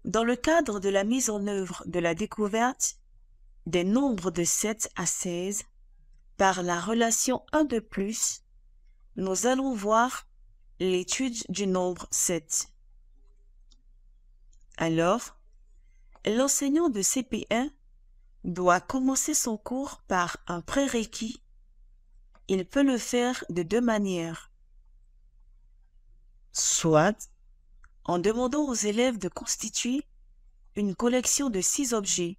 Dans le cadre de la mise en œuvre de la découverte des nombres de 7 à 16 par la relation 1 de plus, nous allons voir l'étude du nombre 7. Alors, l'enseignant de CP1 doit commencer son cours par un prérequis. Il peut le faire de deux manières. Soit en demandant aux élèves de constituer une collection de 6 objets,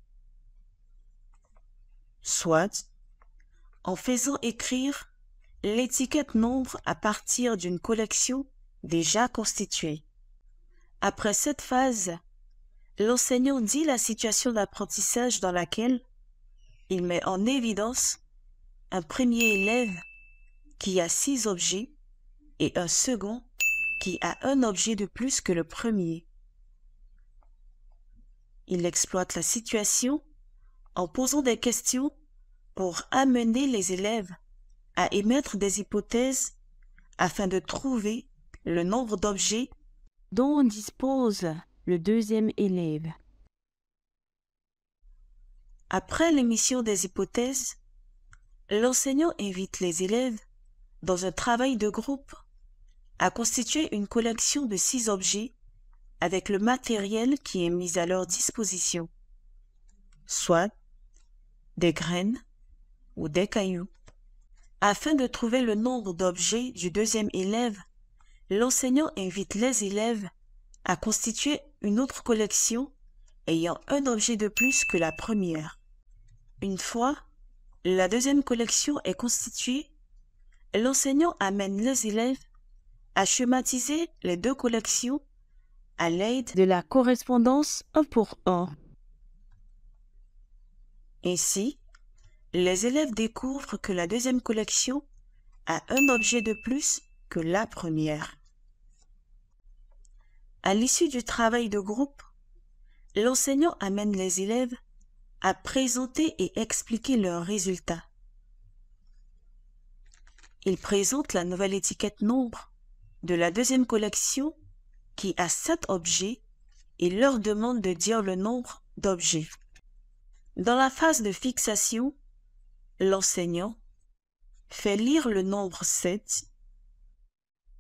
soit en faisant écrire l'étiquette nombre à partir d'une collection déjà constituée. Après cette phase, l'enseignant dit la situation d'apprentissage dans laquelle il met en évidence un premier élève qui a 6 objets et un second qui a un objet de plus que le premier. Il exploite la situation en posant des questions pour amener les élèves à émettre des hypothèses afin de trouver le nombre d'objets dont dispose le deuxième élève. Après l'émission des hypothèses, l'enseignant invite les élèves, dans un travail de groupe, à constituer une collection de 6 objets avec le matériel qui est mis à leur disposition, soit des graines ou des cailloux. Afin de trouver le nombre d'objets du deuxième élève, l'enseignant invite les élèves à constituer une autre collection ayant un objet de plus que la première. Une fois la deuxième collection est constituée, l'enseignant amène les élèves à schématiser les deux collections à l'aide de la correspondance 1 pour 1. Ainsi, les élèves découvrent que la deuxième collection a un objet de plus que la première. À l'issue du travail de groupe, l'enseignant amène les élèves à présenter et expliquer leurs résultats. Il présente la nouvelle étiquette nombre de la deuxième collection qui a 7 objets et leur demande de dire le nombre d'objets. Dans la phase de fixation, l'enseignant fait lire le nombre 7,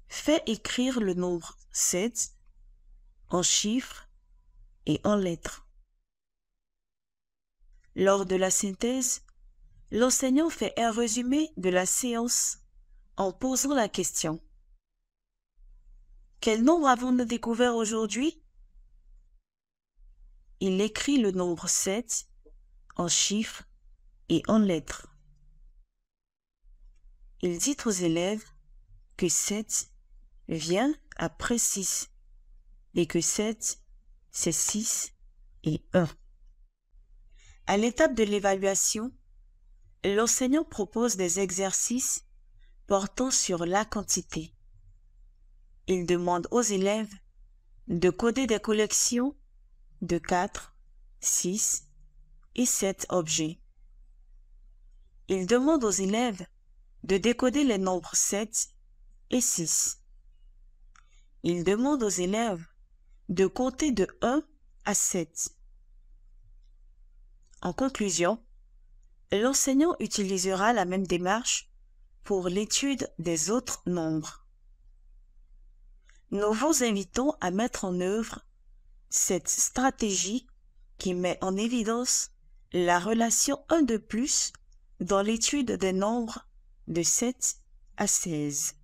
fait écrire le nombre 7 en chiffres et en lettres. Lors de la synthèse, l'enseignant fait un résumé de la séance en posant la question: quel nombre avons-nous découvert aujourd'hui? Il écrit le nombre 7 en chiffres et en lettres. Il dit aux élèves que 7 vient après 6 et que 7, c'est 6 et 1. À l'étape de l'évaluation, l'enseignant propose des exercices portant sur la quantité. Il demande aux élèves de coder des collections de 4, 6 et 7 objets. Il demande aux élèves de décoder les nombres 7 et 6. Il demande aux élèves de compter de 1 à 7. En conclusion, l'enseignant utilisera la même démarche pour l'étude des autres nombres. Nous vous invitons à mettre en œuvre cette stratégie qui met en évidence la relation 1 de plus dans l'étude des nombres de 7 à 16.